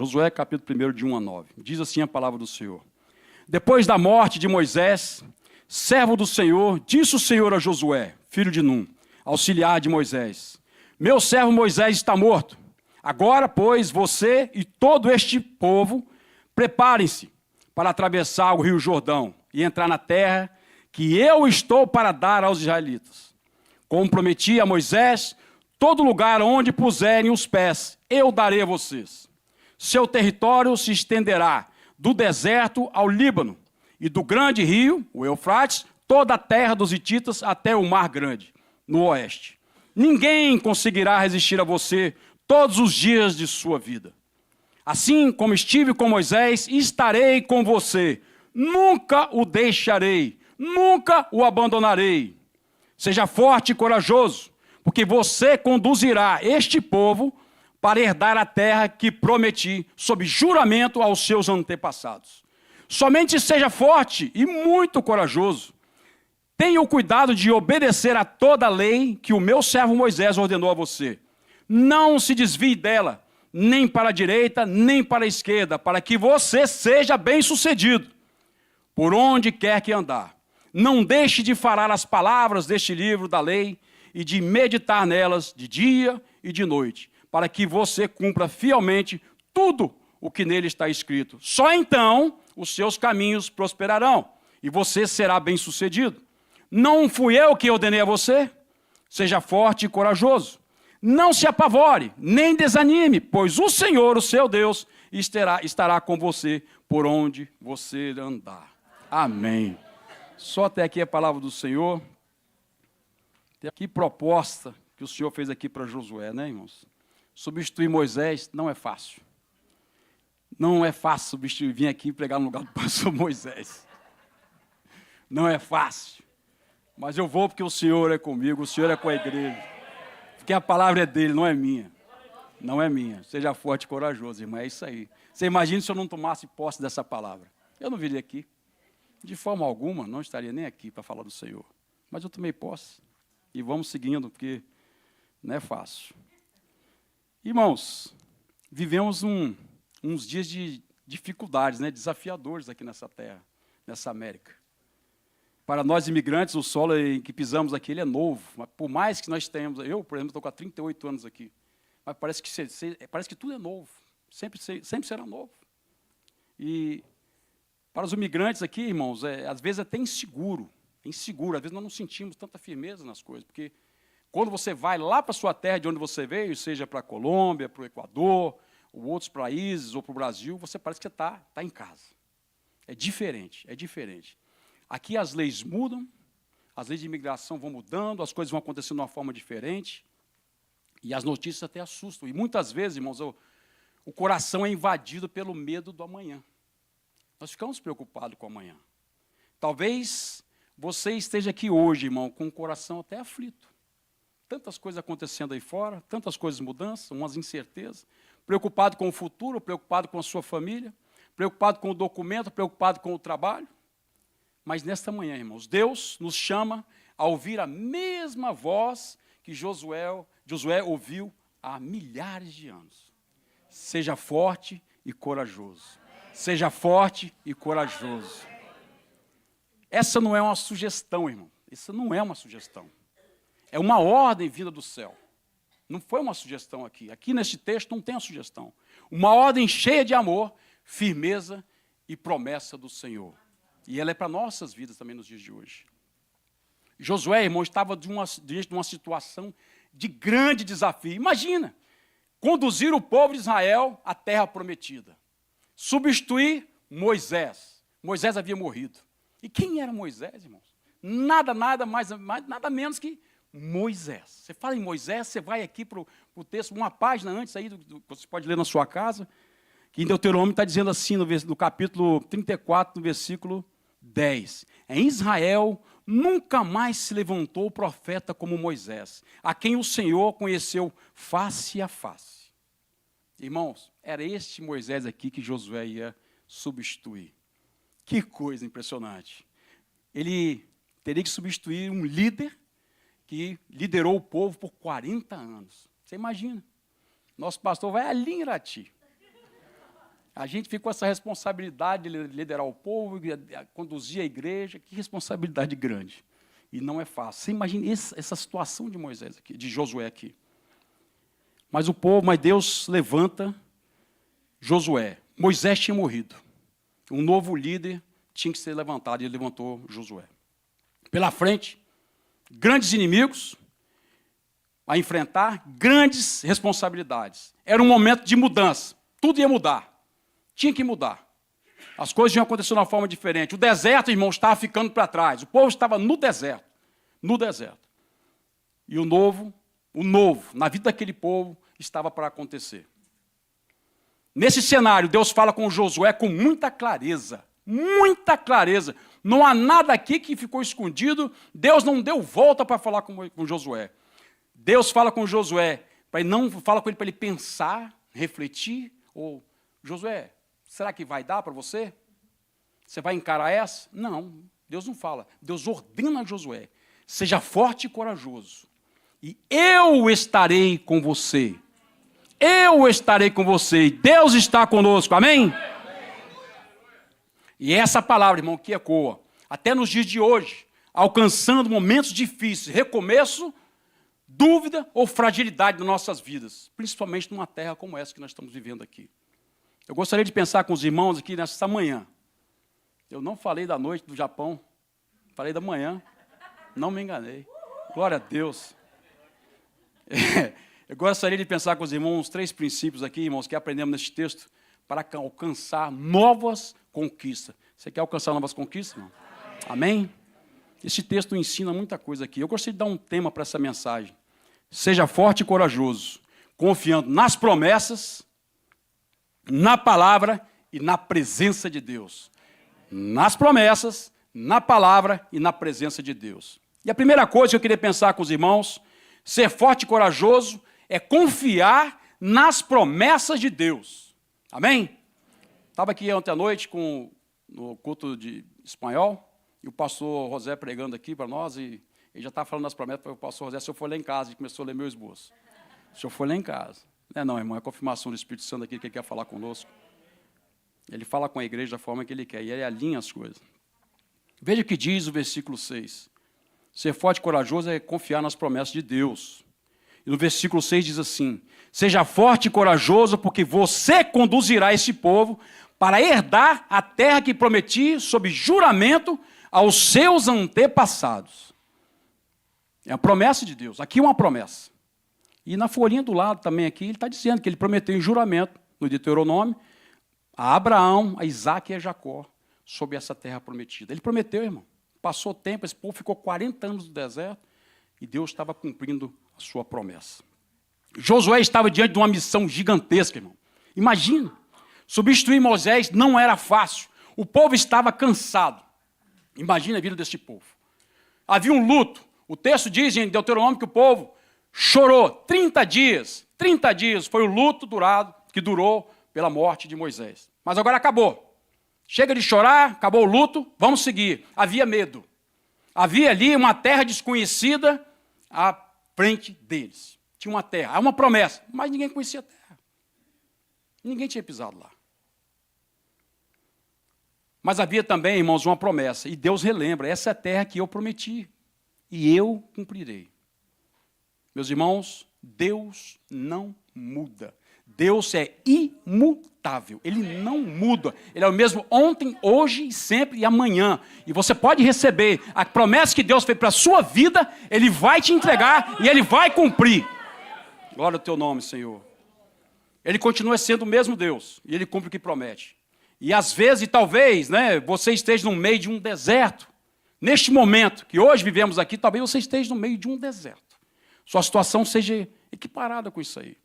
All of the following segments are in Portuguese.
Josué, capítulo 1, de 1 a 9. Diz assim a palavra do Senhor. Depois da morte de Moisés, servo do Senhor, disse o Senhor a Josué, filho de Num, auxiliar de Moisés: meu servo Moisés está morto. Agora, pois, você e todo este povo, preparem-se para atravessar o rio Jordão e entrar na terra que eu estou para dar aos israelitas. Como prometi a Moisés, todo lugar onde puserem os pés, eu darei a vocês. Seu território se estenderá do deserto ao Líbano, e do grande rio, o Eufrates, toda a terra dos hititas até o Mar Grande, no oeste. Ninguém conseguirá resistir a você todos os dias de sua vida. Assim como estive com Moisés, estarei com você. Nunca o deixarei, nunca o abandonarei. Seja forte e corajoso, porque você conduzirá este povo para herdar a terra que prometi, sob juramento aos seus antepassados. Somente seja forte e muito corajoso. Tenha o cuidado de obedecer a toda a lei que o meu servo Moisés ordenou a você. Não se desvie dela, nem para a direita, nem para a esquerda, para que você seja bem-sucedido, por onde quer que andar. Não deixe de falar as palavras deste livro da lei e de meditar nelas de dia e de noite, para que você cumpra fielmente tudo o que nele está escrito. Só então os seus caminhos prosperarão e você será bem-sucedido. Não fui eu que ordenei a você? Seja forte e corajoso. Não se apavore, nem desanime, pois o Senhor, o seu Deus, estará com você por onde você andar. Amém. Só até aqui a palavra do Senhor. Que proposta que o Senhor fez aqui para Josué, né, irmãos? Substituir Moisés não é fácil. Não é fácil substituir, vir aqui e pregar no lugar do pastor Moisés. Não é fácil. Mas eu vou porque o Senhor é comigo, o Senhor é com a igreja. Porque a palavra é dele, não é minha. Não é minha. Seja forte e corajoso, irmão. É isso aí. Você imagina se eu não tomasse posse dessa palavra. Eu não viria aqui. De forma alguma, não estaria nem aqui para falar do Senhor. Mas eu tomei posse. E vamos seguindo, porque não é fácil. Irmãos, vivemos uns dias de dificuldades, né, desafiadores aqui nessa terra, nessa América. Para nós imigrantes, o solo em que pisamos aqui, ele é novo. Mas por mais que nós tenhamos, eu, por exemplo, estou com 38 anos aqui, mas parece que tudo é novo. Sempre será novo. E para os imigrantes aqui, irmãos, às vezes é até inseguro. Às vezes nós não sentimos tanta firmeza nas coisas, porque quando você vai lá para a sua terra de onde você veio, seja para a Colômbia, para o Equador, ou outros países, ou para o Brasil, você parece que está em casa. É diferente. Aqui as leis mudam, as leis de imigração vão mudando, as coisas vão acontecendo de uma forma diferente, e as notícias até assustam. E muitas vezes, irmãos, o coração é invadido pelo medo do amanhã. Nós ficamos preocupados com o amanhã. Talvez você esteja aqui hoje, irmão, com o coração até aflito. Tantas coisas acontecendo aí fora, tantas coisas mudanças, umas incertezas. Preocupado com o futuro, preocupado com a sua família, preocupado com o documento, preocupado com o trabalho. Mas nesta manhã, irmãos, Deus nos chama a ouvir a mesma voz que Josué ouviu há milhares de anos. Seja forte e corajoso. Seja forte e corajoso. Essa não é uma sugestão, irmão. Isso não é uma sugestão. É uma ordem vinda do céu. Não foi uma sugestão aqui. Aqui neste texto não tem uma sugestão. Uma ordem cheia de amor, firmeza e promessa do Senhor. E ela é para nossas vidas também nos dias de hoje. Josué, irmão, estava diante de uma situação de grande desafio. Imagina, conduzir o povo de Israel à terra prometida. Substituir Moisés. Moisés havia morrido. E quem era Moisés, irmãos? Nada menos que Moisés. Você fala em Moisés, você vai aqui para o texto, uma página antes aí, você pode ler na sua casa, que em Deuteronômio está dizendo assim, no capítulo 34, no versículo 10. Em Israel nunca mais se levantou profeta como Moisés, a quem o Senhor conheceu face a face. Irmãos, era este Moisés aqui que Josué ia substituir. Que coisa impressionante. Ele teria que substituir um líder que liderou o povo por 40 anos. Você imagina? Nosso pastor vai ali em Irati. A gente fica com essa responsabilidade de liderar o povo, conduzir a igreja. Que responsabilidade grande. E não é fácil. Você imagina essa situação de Moisés aqui, de Josué aqui. Mas Deus levanta Josué. Moisés tinha morrido. Um novo líder tinha que ser levantado, e ele levantou Josué. Pela frente, grandes inimigos a enfrentar, grandes responsabilidades. Era um momento de mudança. Tudo ia mudar. Tinha que mudar. As coisas iam acontecer de uma forma diferente. O deserto, irmãos, estava ficando para trás. O povo estava no deserto. No deserto. E o novo, na vida daquele povo, estava para acontecer. Nesse cenário, Deus fala com Josué com muita clareza. Muita clareza. Não há nada aqui que ficou escondido. Deus não deu volta para falar com Josué. Deus fala com Josué, não fala com ele para ele pensar, refletir, ou, Josué, será que vai dar para você? Você vai encarar essa? Não, Deus não fala. Deus ordena a Josué, seja forte e corajoso, e eu estarei com você. Eu estarei com você, e Deus está conosco, amém? E essa palavra, irmão, que ecoa, até nos dias de hoje, alcançando momentos difíceis, recomeço, dúvida ou fragilidade nas nossas vidas, principalmente numa terra como essa que nós estamos vivendo aqui. Eu gostaria de pensar com os irmãos aqui nessa manhã. Eu não falei da noite do Japão, falei da manhã, não me enganei. Glória a Deus. Eu gostaria de pensar com os irmãos 3 princípios aqui, irmãos, que aprendemos neste texto, para alcançar novas conquistas. Você quer alcançar novas conquistas, irmão? Amém? Esse texto ensina muita coisa aqui. Eu gostaria de dar um tema para essa mensagem. Seja forte e corajoso, confiando nas promessas, na palavra e na presença de Deus. Nas promessas, na palavra e na presença de Deus. E a primeira coisa que eu queria pensar com os irmãos, ser forte e corajoso, é confiar nas promessas de Deus. Amém? Estava aqui ontem à noite no culto de espanhol, e o pastor José pregando aqui para nós, e ele já estava falando das promessas para o pastor José. O senhor foi lá em casa e começou a ler meu esboço. O senhor foi lá em casa. Não, irmão, é a confirmação do Espírito Santo aqui que ele quer falar conosco. Ele fala com a igreja da forma que ele quer, e ele alinha as coisas. Veja o que diz o versículo 6. Ser forte e corajoso é confiar nas promessas de Deus. E no versículo 6 diz assim: seja forte e corajoso, porque você conduzirá esse povo para herdar a terra que prometi sob juramento aos seus antepassados. É a promessa de Deus. Aqui é uma promessa. E na folhinha do lado também aqui, ele está dizendo que ele prometeu em juramento, no Deuteronômio, a Abraão, a Isaac e a Jacó, sobre essa terra prometida. Ele prometeu, irmão. Passou tempo, esse povo ficou 40 anos no deserto, e Deus estava cumprindo a sua promessa. Josué estava diante de uma missão gigantesca, irmão. Imagina, substituir Moisés não era fácil. O povo estava cansado. Imagina a vida desse povo. Havia um luto. O texto diz em Deuteronômio que o povo chorou 30 dias. 30 dias foi o luto que durou pela morte de Moisés. Mas agora acabou. Chega de chorar, acabou o luto, vamos seguir. Havia medo. Havia ali uma terra desconhecida à frente deles. Tinha uma terra, há uma promessa, mas ninguém conhecia a terra. Ninguém tinha pisado lá. Mas havia também, irmãos, uma promessa. E Deus relembra, essa é a terra que eu prometi. E eu cumprirei. Meus irmãos, Deus não muda. Deus é imutável. Ele não muda. Ele é o mesmo ontem, hoje, sempre e amanhã. E você pode receber a promessa que Deus fez para a sua vida, Ele vai te entregar e Ele vai cumprir. Glória ao teu nome, Senhor. Ele continua sendo o mesmo Deus. E Ele cumpre o que promete. E às vezes, talvez, você esteja no meio de um deserto. Neste momento que hoje vivemos aqui, talvez você esteja no meio de um deserto. Sua situação seja equiparada com isso aí.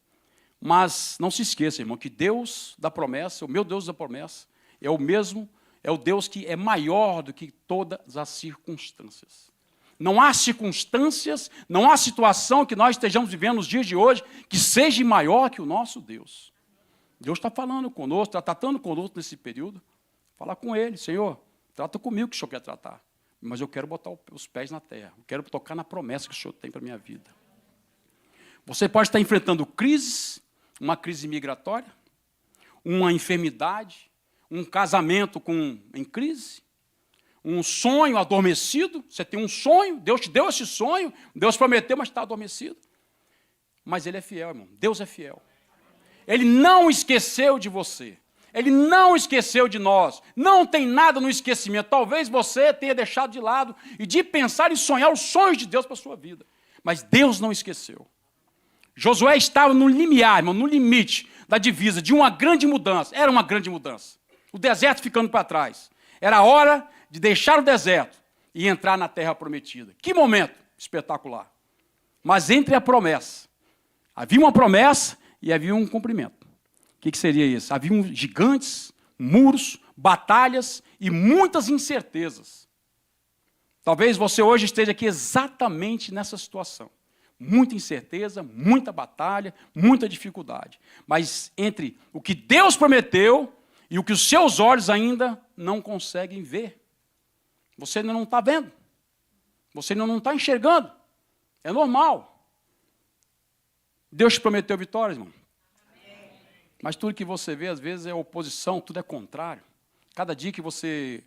Mas não se esqueça, irmão, que Deus da promessa, o meu Deus da promessa, é o mesmo, é o Deus que é maior do que todas as circunstâncias. Não há circunstâncias, não há situação que nós estejamos vivendo nos dias de hoje que seja maior que o nosso Deus. Deus está falando conosco, está tratando conosco nesse período. Fala com Ele, Senhor, trata comigo que o Senhor quer tratar. Mas eu quero botar os pés na terra, eu quero tocar na promessa que o Senhor tem para a minha vida. Você pode estar enfrentando crises, uma crise migratória, uma enfermidade, um casamento em crise, um sonho adormecido. Você tem um sonho, Deus te deu esse sonho, Deus prometeu, mas está adormecido. Mas Ele é fiel, irmão. Deus é fiel. Ele não esqueceu de você. Ele não esqueceu de nós. Não tem nada no esquecimento. Talvez você tenha deixado de lado e de pensar em sonhar os sonhos de Deus para a sua vida. Mas Deus não esqueceu. Josué estava no limiar, irmão, no limite da divisa de uma grande mudança. Era uma grande mudança. O deserto ficando para trás. Era a hora de deixar o deserto e entrar na terra prometida. Que momento espetacular. Mas entre a promessa, havia uma promessa e havia um cumprimento. O que seria isso? Havia gigantes, muros, batalhas e muitas incertezas. Talvez você hoje esteja aqui exatamente nessa situação. Muita incerteza, muita batalha, muita dificuldade. Mas entre o que Deus prometeu e o que os seus olhos ainda não conseguem ver. Você ainda não está vendo. Você ainda não está enxergando. É normal. Deus te prometeu vitória, irmão. Mas tudo que você vê, às vezes, é oposição, tudo é contrário. Cada dia que você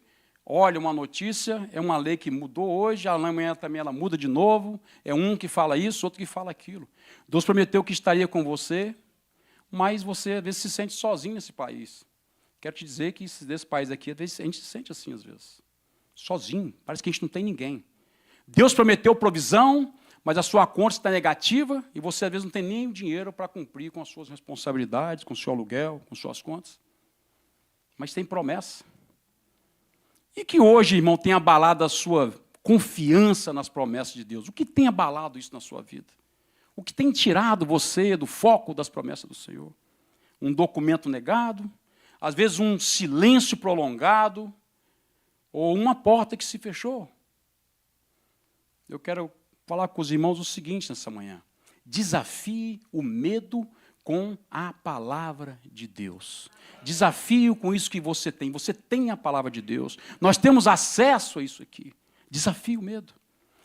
olha uma notícia, é uma lei que mudou hoje, amanhã também ela muda de novo, é um que fala isso, outro que fala aquilo. Deus prometeu que estaria com você, mas você, às vezes, se sente sozinho nesse país. Quero te dizer que desse país aqui, às vezes, a gente se sente assim, às vezes. Sozinho, parece que a gente não tem ninguém. Deus prometeu provisão, mas a sua conta está negativa e você, às vezes, não tem nem o dinheiro para cumprir com as suas responsabilidades, com o seu aluguel, com suas contas. Mas tem promessa. E que hoje, irmão, tem abalado a sua confiança nas promessas de Deus? O que tem abalado isso na sua vida? O que tem tirado você do foco das promessas do Senhor? Um documento negado, às vezes um silêncio prolongado, ou uma porta que se fechou. Eu quero falar com os irmãos o seguinte nessa manhã. Desafie o medo com a palavra de Deus. Desafie com isso que você tem. Você tem a palavra de Deus. Nós temos acesso a isso aqui. Desafie o medo.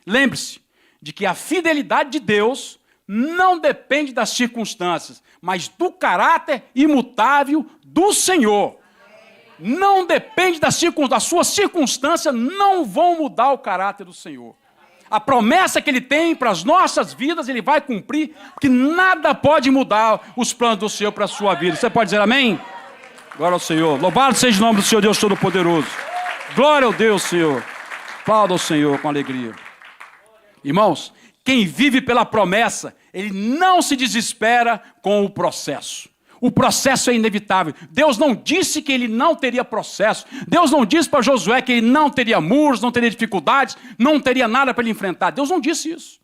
Lembre-se de que a fidelidade de Deus não depende das circunstâncias, mas do caráter imutável do Senhor. Não depende das suas circunstâncias, não vão mudar o caráter do Senhor. A promessa que Ele tem para as nossas vidas, Ele vai cumprir, porque nada pode mudar os planos do Senhor para a sua vida. Você pode dizer amém? Glória ao Senhor. Louvado seja o nome do Senhor Deus Todo-Poderoso. Glória ao Deus, Senhor. Aplauda ao Senhor com alegria. Irmãos, quem vive pela promessa, ele não se desespera com o processo. O processo é inevitável. Deus não disse que ele não teria processo. Deus não disse para Josué que ele não teria muros, não teria dificuldades, não teria nada para ele enfrentar. Deus não disse isso.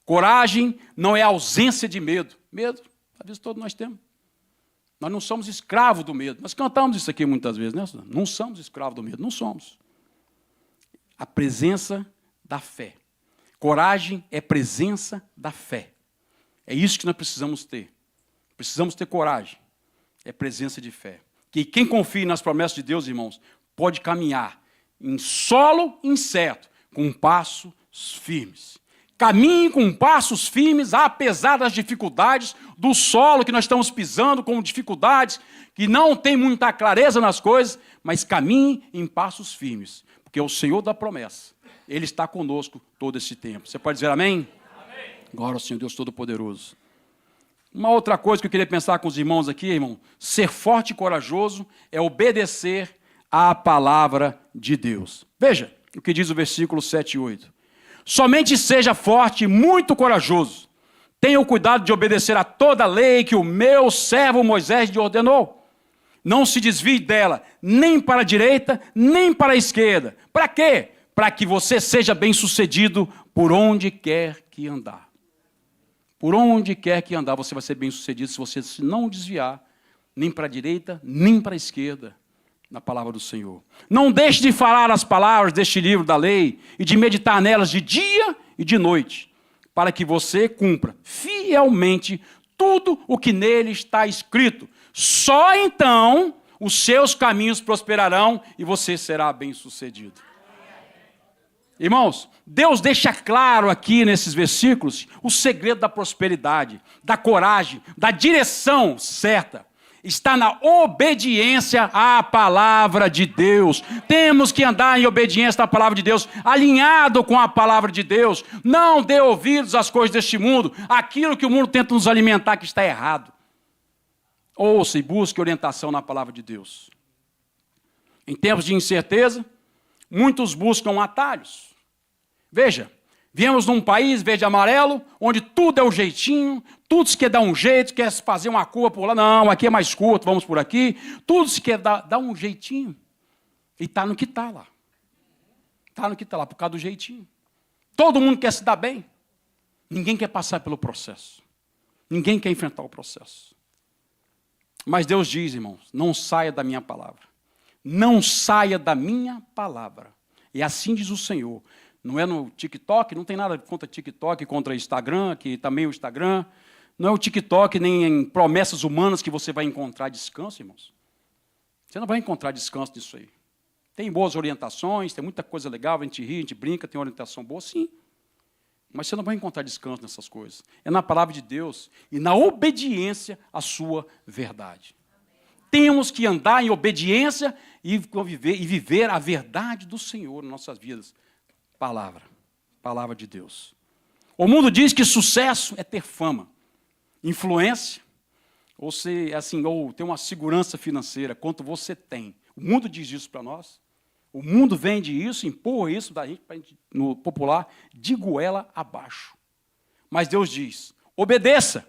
Coragem não é ausência de medo. Medo, às vezes todos nós temos. Nós não somos escravos do medo. Nós cantamos isso aqui muitas vezes, né? Não somos escravos do medo, não somos. A presença da fé. Coragem é presença da fé. É isso que nós precisamos ter. Precisamos ter coragem. É presença de fé. Que quem confia nas promessas de Deus, irmãos, pode caminhar em solo incerto, com passos firmes. Caminhe com passos firmes, apesar das dificuldades do solo que nós estamos pisando, com dificuldades, que não tem muita clareza nas coisas, mas caminhe em passos firmes, porque o Senhor da promessa, Ele está conosco todo esse tempo. Você pode dizer amém? Amém. Glória ao Senhor Deus Todo-Poderoso. Uma outra coisa que eu queria pensar com os irmãos aqui, irmão, ser forte e corajoso é obedecer à palavra de Deus. Veja o que diz o versículo 7 e 8. Somente seja forte e muito corajoso. Tenha o cuidado de obedecer a toda a lei que o meu servo Moisés lhe ordenou. Não se desvie dela, nem para a direita, nem para a esquerda. Para quê? Para que você seja bem-sucedido por onde quer que andar. Por onde quer que andar, você vai ser bem-sucedido se você não desviar, nem para a direita, nem para a esquerda, na palavra do Senhor. Não deixe de falar as palavras deste livro da lei e de meditar nelas de dia e de noite, para que você cumpra fielmente tudo o que nele está escrito. Só então os seus caminhos prosperarão e você será bem-sucedido. Irmãos, Deus deixa claro aqui nesses versículos o segredo da prosperidade, da coragem, da direção certa. está na obediência à palavra de Deus. Temos que andar em obediência à palavra de Deus, alinhado com a palavra de Deus. Não dê ouvidos às coisas deste mundo, aquilo que o mundo tenta nos alimentar que está errado. Ouça e busque orientação na palavra de Deus. Em tempos de incerteza, muitos buscam atalhos. Veja, viemos num país verde e amarelo, onde tudo é o jeitinho, tudo se quer dar um jeito, quer fazer uma curva por lá, não, aqui é mais curto, vamos por aqui. Tudo se quer dar um jeitinho. E está no que está lá. Está no que está lá, por causa do jeitinho. Todo mundo quer se dar bem. Ninguém quer passar pelo processo. Ninguém quer enfrentar o processo. Mas Deus diz, irmãos, não saia da minha palavra. Não saia da minha palavra. E assim diz o Senhor. Não é no TikTok, não tem nada contra TikTok, contra Instagram, que também é o Instagram. Não é o TikTok, nem em promessas humanas que você vai encontrar descanso, irmãos. Você não vai encontrar descanso nisso aí. Tem boas orientações, tem muita coisa legal, a gente ri, a gente brinca, tem orientação boa, sim. Mas você não vai encontrar descanso nessas coisas. É na palavra de Deus e na obediência à sua verdade. Temos que andar em obediência e viver a verdade do Senhor em nossas vidas. Palavra de Deus. O mundo diz que sucesso é ter fama, influência, ou ter uma segurança financeira, quanto você tem. O mundo diz isso para nós. O mundo vende isso, empurra isso da gente, no popular, de goela abaixo. Mas Deus diz, obedeça,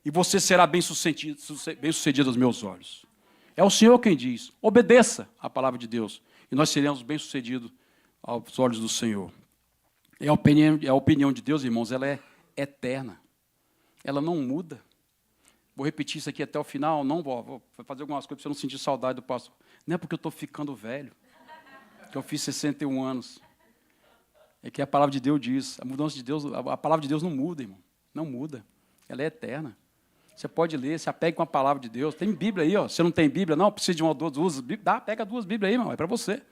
e você será bem-sucedido aos meus olhos. É o Senhor quem diz, obedeça a palavra de Deus, e nós seremos bem-sucedidos aos olhos do Senhor. A opinião de Deus, irmãos, ela é eterna. Ela não muda. Vou repetir isso aqui até o final, não vou fazer algumas coisas para você não sentir saudade do pastor. Não é porque eu estou ficando velho, que eu fiz 61 anos. É que a palavra de Deus diz, a mudança de Deus, a palavra de Deus não muda, irmão. Não muda. Ela é eterna. Você pode ler, se apegue com a palavra de Deus. Tem Bíblia aí, ó. Você não tem Bíblia, não, precisa de uma ou duas. Pega 2 Bíblias aí, irmão, é para você.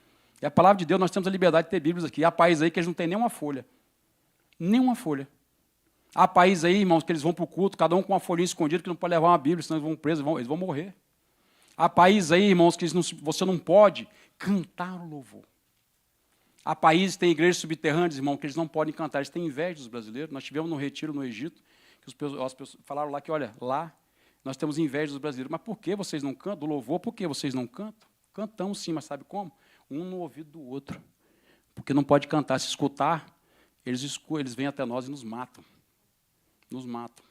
E a palavra de Deus, nós temos a liberdade de ter Bíblias aqui. Há países aí que eles não têm nenhuma folha. Nenhuma folha. Há países aí, irmãos, que eles vão para o culto, cada um com uma folhinha escondida, que não pode levar uma Bíblia, senão eles vão presos, eles vão morrer. Há países aí, irmãos, que você não pode cantar o louvor. Há países que têm igrejas subterrâneas, irmão, que eles não podem cantar, eles têm inveja dos brasileiros. Nós tivemos no retiro no Egito, que as pessoas falaram lá que, olha, lá nós temos inveja dos brasileiros. Mas por que vocês não cantam? Do louvor, por que vocês não cantam? Cantamos sim, mas sabe como? Um no ouvido do outro. Porque não pode cantar. Se escutar, eles vêm até nós e nos matam. Nos matam.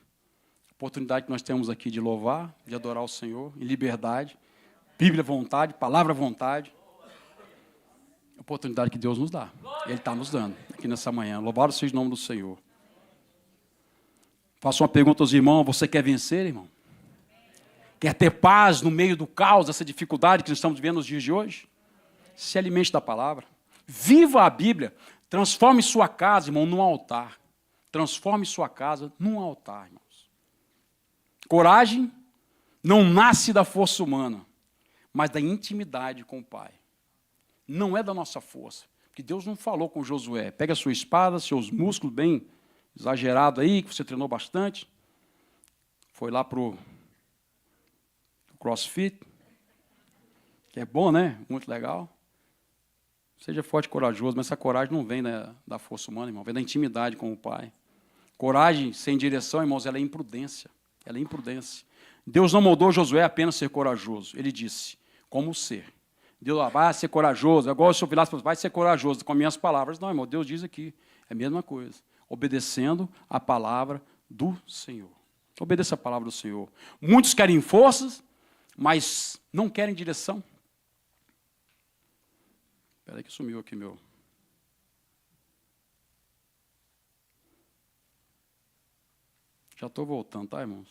A oportunidade que nós temos aqui de louvar, de adorar o Senhor, em liberdade, Bíblia vontade, palavra vontade. A oportunidade que Deus nos dá. Ele está nos dando aqui nessa manhã. Louvado seja o nome do Senhor. Faço uma pergunta aos irmãos. Você quer vencer, irmão? Quer ter paz no meio do caos, dessa dificuldade que nós estamos vivendo nos dias de hoje? Se alimente da palavra. Viva a Bíblia. Transforme sua casa, irmão, num altar. Transforme sua casa num altar, irmãos. Coragem não nasce da força humana, mas da intimidade com o Pai. Não é da nossa força. Porque Deus não falou com Josué. Pega a sua espada, seus músculos bem exagerados aí, que você treinou bastante. Foi lá para o CrossFit, que é bom, né? Muito legal. Seja forte e corajoso, mas essa coragem não vem da força humana, irmão. Vem da intimidade com o Pai. Coragem sem direção, irmãos, ela é imprudência. Ela é imprudência. Deus não mandou Josué apenas ser corajoso. Ele disse, como ser. Deus vai ser corajoso. Agora o senhor Pilatos falou, vai ser corajoso com minhas palavras. Não, irmão, Deus diz aqui. É a mesma coisa. Obedecendo a palavra do Senhor. Obedeça a palavra do Senhor. Muitos querem forças, mas não querem direção. Espera aí que sumiu aqui meu. Já estou voltando, tá, irmãos?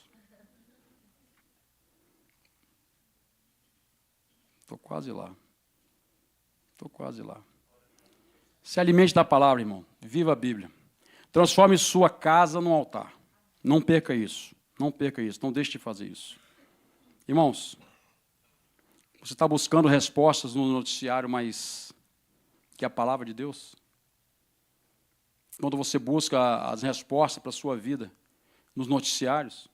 Estou quase lá. Estou quase lá. Se alimente da palavra, irmão. Viva a Bíblia. Transforme sua casa num altar. Não perca isso. Não perca isso. Não deixe de fazer isso. Irmãos, você está buscando respostas no noticiário, mas que é a palavra de Deus? Quando você busca as respostas para a sua vida nos noticiários,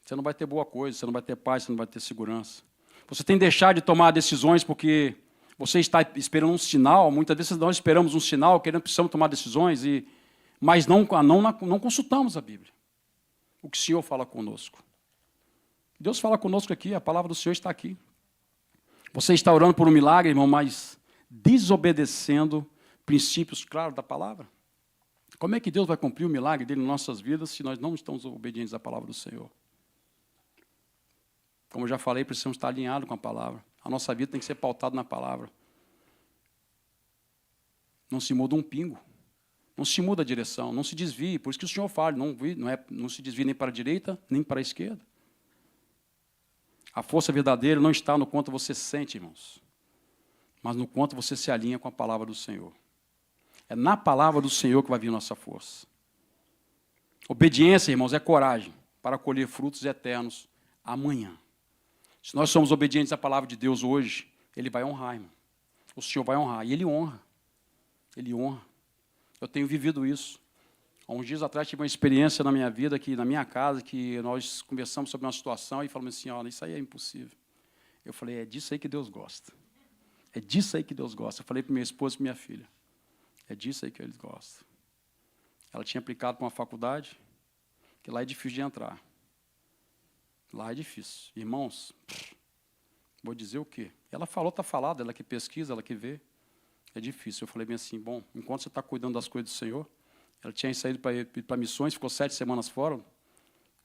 Você não vai ter boa coisa, você não vai ter paz, você não vai ter segurança. Você tem que deixar de tomar decisões porque você está esperando um sinal. Muitas vezes nós esperamos um sinal, querendo, precisamos tomar decisões, mas não consultamos a Bíblia. O que o Senhor fala conosco. Deus fala conosco aqui, a palavra do Senhor está aqui. Você está orando por um milagre, irmão, mas desobedecendo princípios claros da palavra? Como é que Deus vai cumprir o milagre dele em nossas vidas se nós não estamos obedientes à palavra do Senhor? Como eu já falei, precisamos estar alinhados com a palavra. A nossa vida tem que ser pautada na palavra. Não se muda um pingo. Não se muda a direção, não se desvie. Por isso que o Senhor fala, não se desvie nem para a direita, nem para a esquerda. A força verdadeira não está no quanto você sente, irmãos, mas no quanto você se alinha com a palavra do Senhor. É na palavra do Senhor que vai vir nossa força. Obediência, irmãos, é coragem para colher frutos eternos amanhã. Se nós somos obedientes à palavra de Deus hoje, Ele vai honrar, irmão. O Senhor vai honrar, e Ele honra. Ele honra. Eu tenho vivido isso. Há uns dias atrás tive uma experiência na minha vida, na minha casa, que nós conversamos sobre uma situação e falamos assim, olha, isso aí é impossível. Eu falei, é disso aí que Deus gosta. É disso aí que Deus gosta. Eu falei para minha esposa e para minha filha. É disso aí que Ele gosta. Ela tinha aplicado para uma faculdade, que lá é difícil de entrar. Lá é difícil. Irmãos, vou dizer o quê? Ela falou, está falado, ela que pesquisa, ela que vê. É difícil. Eu falei bem assim, bom, enquanto você está cuidando das coisas do Senhor, ela tinha saído para missões, ficou 7 semanas fora,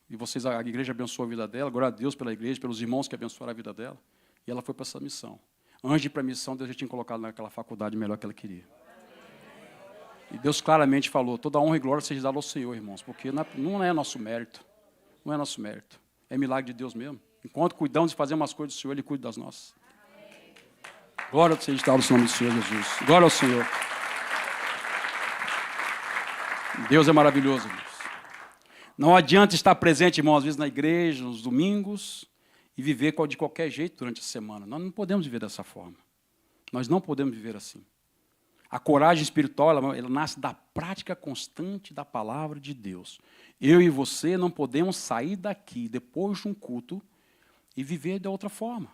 e a igreja abençoou a vida dela, glória a Deus pela igreja, pelos irmãos que abençoaram a vida dela, e ela foi para essa missão. Antes de ir para a missão, Deus já tinha colocado naquela faculdade melhor que ela queria. E Deus claramente falou, toda honra e glória seja dada ao Senhor, irmãos, porque não é nosso mérito, não é nosso mérito, é milagre de Deus mesmo. Enquanto cuidamos de fazer umas coisas do Senhor, Ele cuida das nossas. Glória seja dada ao nome do Senhor Jesus. Glória ao Senhor. Deus é maravilhoso, irmãos. Não adianta estar presente, irmão, às vezes na igreja, nos domingos, e viver de qualquer jeito durante a semana. Nós não podemos viver dessa forma. Nós não podemos viver assim. A coragem espiritual, ela nasce da prática constante da palavra de Deus. Eu e você não podemos sair daqui, depois de um culto, e viver de outra forma.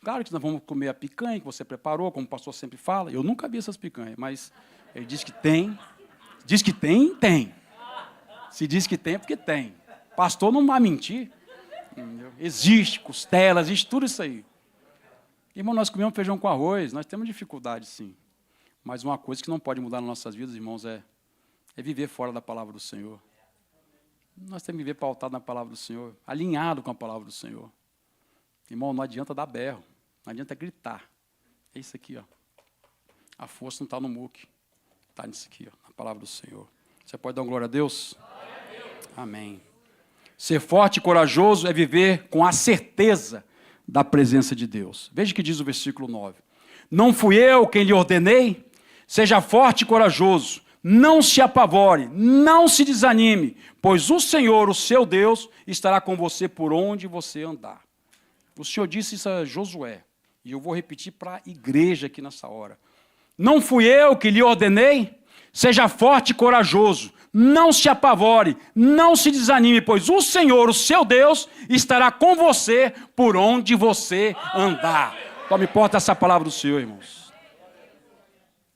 Claro que nós vamos comer a picanha que você preparou, como o pastor sempre fala. Eu nunca vi essas picanhas, mas ele diz que tem. Diz que tem, tem. Se diz que tem, é porque tem. Pastor não vai mentir. Entendeu? Existe costela, existe tudo isso aí. Irmão, nós comemos feijão com arroz, nós temos dificuldade, sim. Mas uma coisa que não pode mudar nas nossas vidas, irmãos, é viver fora da palavra do Senhor. Nós temos que viver pautado na palavra do Senhor, alinhado com a palavra do Senhor. Irmão, não adianta dar berro, não adianta gritar. É isso aqui, ó. A força não está no muque, está nisso aqui, ó, na palavra do Senhor. Você pode dar uma glória a Deus? Glória a Deus. Amém. Ser forte e corajoso é viver com a certeza da presença de Deus. Veja o que diz o versículo 9. Não fui eu quem lhe ordenei? Seja forte e corajoso, não se apavore, não se desanime, pois o Senhor, o seu Deus, estará com você por onde você andar. O Senhor disse isso a Josué, e eu vou repetir para a igreja aqui nessa hora. Não fui eu que lhe ordenei? Seja forte e corajoso, não se apavore, não se desanime, pois o Senhor, o seu Deus, estará com você por onde você andar. Tome porta essa palavra do Senhor, irmãos.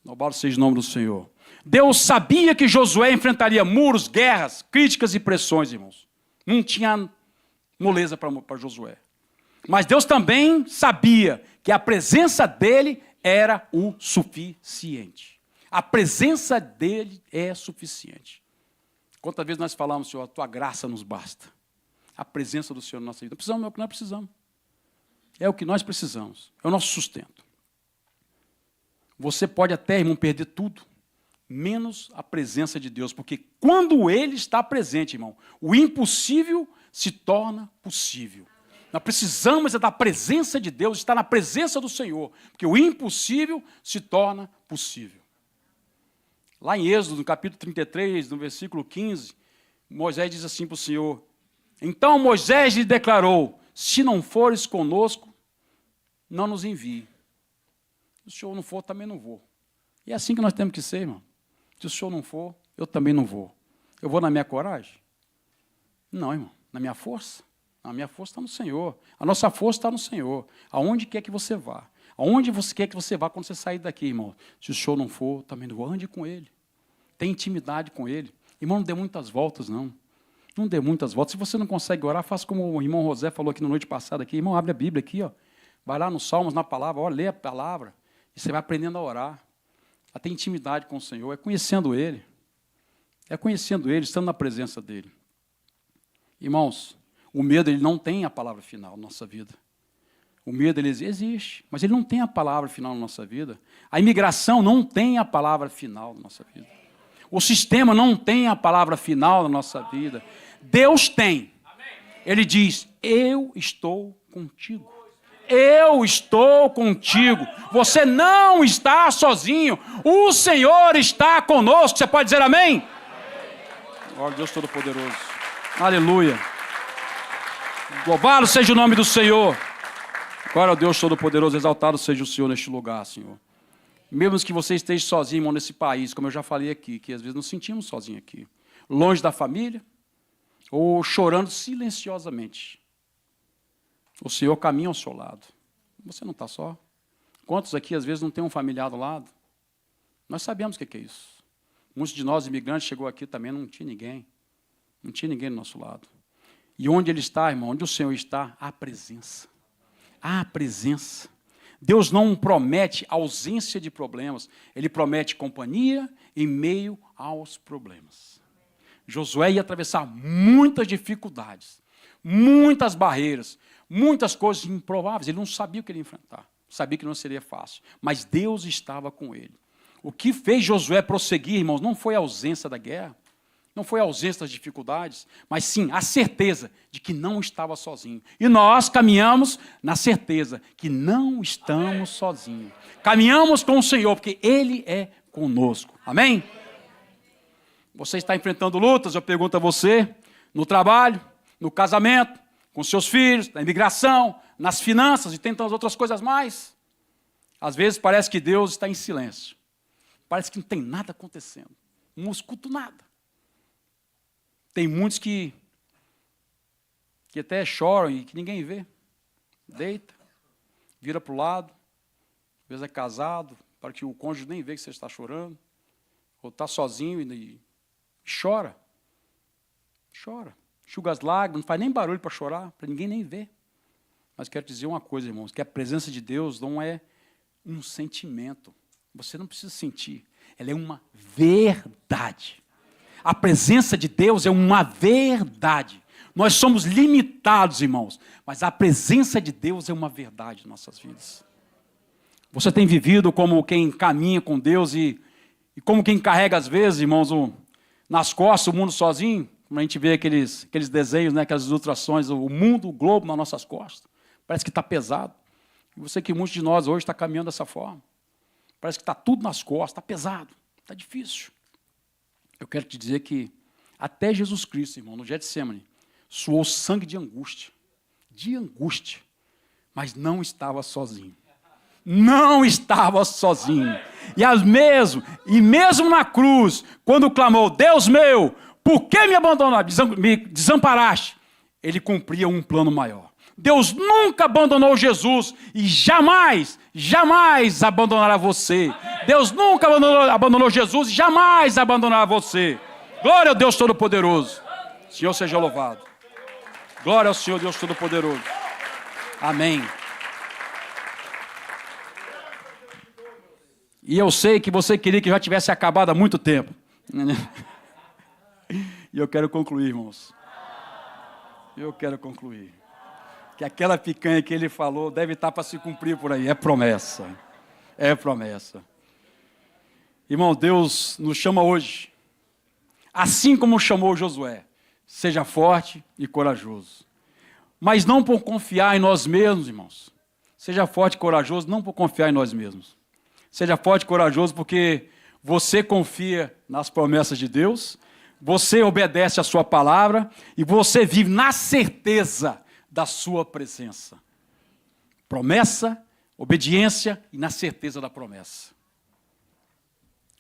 Louvado seja o nome do Senhor. Deus sabia que Josué enfrentaria muros, guerras, críticas e pressões, irmãos. Não tinha moleza para Josué. Mas Deus também sabia que a presença dele era o suficiente. A presença dele é suficiente. Quantas vezes nós falamos, Senhor, a tua graça nos basta. A presença do Senhor na nossa vida. Não precisamos, é o que nós precisamos. É o que nós precisamos. É o nosso sustento. Você pode até, irmão, perder tudo, menos a presença de Deus. Porque quando Ele está presente, irmão, o impossível se torna possível. Nós precisamos da presença de Deus, estar na presença do Senhor. Porque o impossível se torna possível. Lá em Êxodo, no capítulo 33, no versículo 15, Moisés diz assim para o Senhor: então Moisés lhe declarou: se não fores conosco, não nos envie. Se o Senhor não for, também não vou. E é assim que nós temos que ser, irmão. Se o Senhor não for, eu também não vou. Eu vou na minha coragem? Não, irmão. Na minha força? A minha força está no Senhor. A nossa força está no Senhor. Aonde quer que você vá. Aonde você quer que você vá quando você sair daqui, irmão. Se o show não for, também não vou. Ande com Ele. Tenha intimidade com Ele. Irmão, não dê muitas voltas, não. Não dê muitas voltas. Se você não consegue orar, faça como o irmão José falou aqui na noite passada. Aqui. Irmão, abre a Bíblia aqui. Ó. Vai lá nos Salmos, na palavra. Ó, lê a palavra. E você vai aprendendo a orar. A ter intimidade com o Senhor. É conhecendo Ele. É conhecendo Ele, estando na presença dEle. Irmãos, o medo ele não tem a palavra final na nossa vida. O medo ele existe, mas ele não tem a palavra final na nossa vida. A imigração não tem a palavra final na nossa vida. O sistema não tem a palavra final na nossa vida. Deus tem. Ele diz, eu estou contigo. Eu estou contigo. Você não está sozinho. O Senhor está conosco. Você pode dizer amém? Glória a Deus Todo-Poderoso. Aleluia. Louvado seja o nome do Senhor. Glória a Deus Todo-Poderoso, exaltado seja o Senhor neste lugar, Senhor. Mesmo que você esteja sozinho, irmão, nesse país, como eu já falei aqui, que às vezes nos sentimos sozinhos aqui, longe da família, ou chorando silenciosamente. O Senhor caminha ao seu lado. Você não está só. Quantos aqui, às vezes, não tem um familiar do lado? Nós sabemos o que é isso. Muitos de nós, imigrantes, chegou aqui também, não tinha ninguém. Não tinha ninguém do nosso lado. E onde Ele está, irmão, onde o Senhor está, há presença. Há presença. Deus não promete ausência de problemas. Ele promete companhia em meio aos problemas. Josué ia atravessar muitas dificuldades, muitas barreiras, muitas coisas improváveis. Ele não sabia o que ele ia enfrentar. Sabia que não seria fácil. Mas Deus estava com ele. O que fez Josué prosseguir, irmãos, não foi a ausência da guerra, não foi a ausência das dificuldades, mas sim a certeza de que não estava sozinho. E nós caminhamos na certeza que não estamos sozinhos. Caminhamos com o Senhor, porque Ele é conosco. Amém? Você está enfrentando lutas, eu pergunto a você, no trabalho, no casamento, com seus filhos, na imigração, nas finanças e tantas outras coisas mais. Às vezes parece que Deus está em silêncio. Parece que não tem nada acontecendo. Não escuto nada. Tem muitos que até choram e que ninguém vê. Deita, vira para o lado, às vezes é casado, para que o cônjuge nem vê que você está chorando, ou está sozinho e chora. Chora. Enxuga as lágrimas, não faz nem barulho para chorar, para ninguém nem ver. Mas quero dizer uma coisa, irmãos, que a presença de Deus não é um sentimento. Você não precisa sentir. Ela é uma verdade. A presença de Deus é uma verdade. Nós somos limitados, irmãos, mas a presença de Deus é uma verdade em nossas vidas. Você tem vivido como quem caminha com Deus e como quem carrega, às vezes, irmãos, nas costas o mundo sozinho? Como a gente vê aqueles desenhos, né, aquelas ilustrações, o mundo, o globo nas nossas costas. Parece que está pesado. E você que muitos de nós hoje está caminhando dessa forma. Parece que está tudo nas costas, está pesado, está difícil. Eu quero te dizer que até Jesus Cristo, irmão, no Getsemane, suou sangue de angústia, mas não estava sozinho. Não estava sozinho. E mesmo na cruz, quando clamou, Deus meu, por que me abandonaste, me desamparaste? Ele cumpria um plano maior. Deus nunca abandonou Jesus e jamais abandonará você. Deus nunca abandonou Jesus e jamais abandonará você. Glória ao Deus Todo-Poderoso. Senhor seja louvado. Glória ao Senhor Deus Todo-Poderoso. Amém. E eu sei que você queria que já tivesse acabado há muito tempo. E eu quero concluir, irmãos. Eu quero concluir. Que aquela picanha que ele falou deve estar para se cumprir por aí. É promessa. É promessa. Irmão, Deus nos chama hoje, assim como chamou Josué. Seja forte e corajoso. Mas não por confiar em nós mesmos, irmãos. Seja forte e corajoso, não por confiar em nós mesmos. Seja forte e corajoso porque você confia nas promessas de Deus, você obedece a sua palavra e você vive na certeza da sua presença. Promessa, obediência e na certeza da promessa.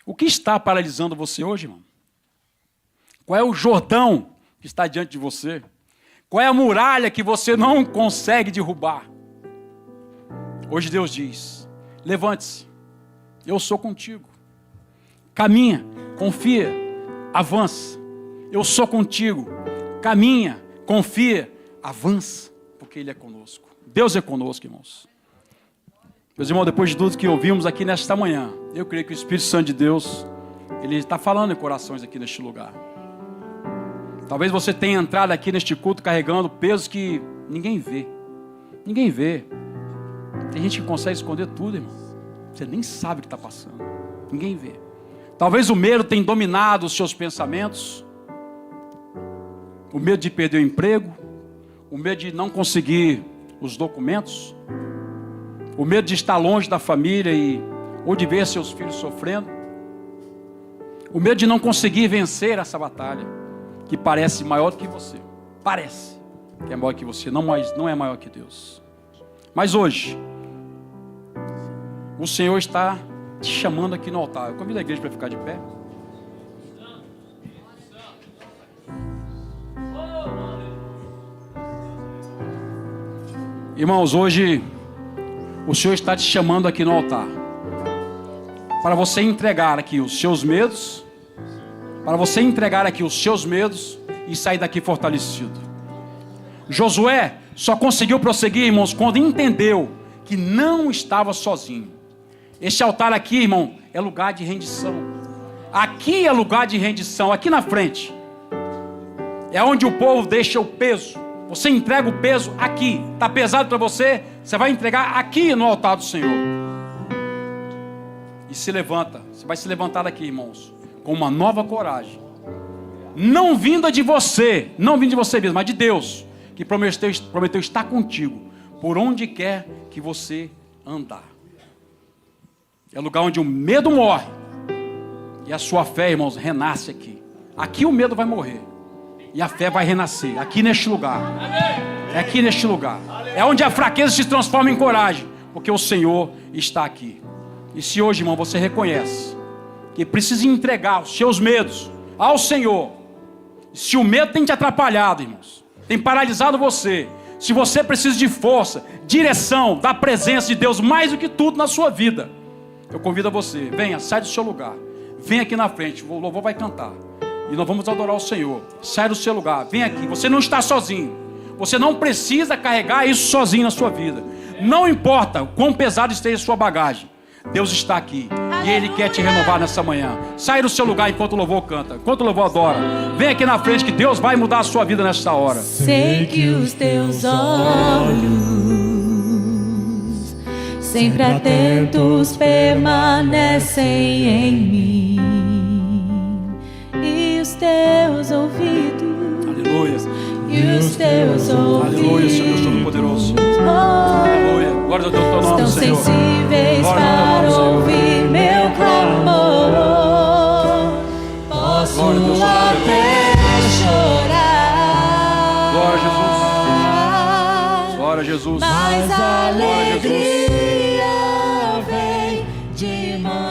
O que está paralisando você hoje, irmão? Qual é o Jordão que está diante de você? Qual é a muralha que você não consegue derrubar? Hoje Deus diz: levante-se, eu sou contigo. Caminha, confia, avança. Eu sou contigo. Caminha, confia, avança, porque Ele é conosco. Deus é conosco, irmãos. Meus irmãos, depois de tudo que ouvimos aqui nesta manhã, eu creio que o Espírito Santo de Deus, Ele está falando em corações aqui neste lugar. Talvez você tenha entrado aqui neste culto carregando pesos que ninguém vê. Ninguém vê. Tem gente que consegue esconder tudo, irmão. Você nem sabe o que está passando. Ninguém vê. Talvez o medo tenha dominado os seus pensamentos. O medo de perder o emprego. O medo de não conseguir os documentos. O medo de estar longe da família ou de ver seus filhos sofrendo. O medo de não conseguir vencer essa batalha, que parece maior do que você. Parece que é maior que você, não é maior que Deus. Mas hoje, o Senhor está te chamando aqui no altar. Eu convido a igreja para ficar de pé. Irmãos, hoje o Senhor está te chamando aqui no altar para você entregar aqui os seus medos, para você entregar aqui os seus medos e sair daqui fortalecido. Josué só conseguiu prosseguir, irmãos, quando entendeu que não estava sozinho. Este altar aqui, irmão, é lugar de rendição. Aqui é lugar de rendição, aqui na frente é onde o povo deixa o peso. Você entrega o peso aqui. Está pesado para você? Você vai entregar aqui no altar do Senhor. E se levanta. Você vai se levantar daqui, irmãos, com uma nova coragem. Não vinda de você, não vinda de você mesmo, mas de Deus, que prometeu estar contigo por onde quer que você andar. É o lugar onde o medo morre e a sua fé, irmãos, renasce aqui. Aqui o medo vai morrer e a fé vai renascer, aqui neste lugar. É aqui neste lugar. É onde a fraqueza se transforma em coragem, porque o Senhor está aqui. E se hoje, irmão, você reconhece que precisa entregar os seus medos ao Senhor, se o medo tem te atrapalhado, irmãos, tem paralisado você, se você precisa de força, direção, da presença de Deus mais do que tudo na sua vida, eu convido a você, venha, sai do seu lugar, vem aqui na frente, o louvor vai cantar e nós vamos adorar o Senhor. Sai do seu lugar, vem aqui, você não está sozinho, você não precisa carregar isso sozinho na sua vida. Não importa o quão pesado esteja a sua bagagem, Deus está aqui e Ele quer te renovar nessa manhã. Sai do seu lugar enquanto o louvor canta, enquanto o louvor adora. Vem aqui na frente que Deus vai mudar a sua vida nesta hora. Sei que os teus olhos, sempre atentos, permanecem em mim, e os teus ouvidos, Aleluia. E os teus ouvidos, Aleluia, Senhor Deus Todo-Poderoso. Aleluia. Glória a Deus, teu nome, estão Senhor. sensíveis Glória ao para teu nome, Senhor. ouvir meu clamor. Posso Glória a Deus até chorar, Glória a Jesus. Glória a Jesus. mas a Glória a Jesus. alegria vem de mão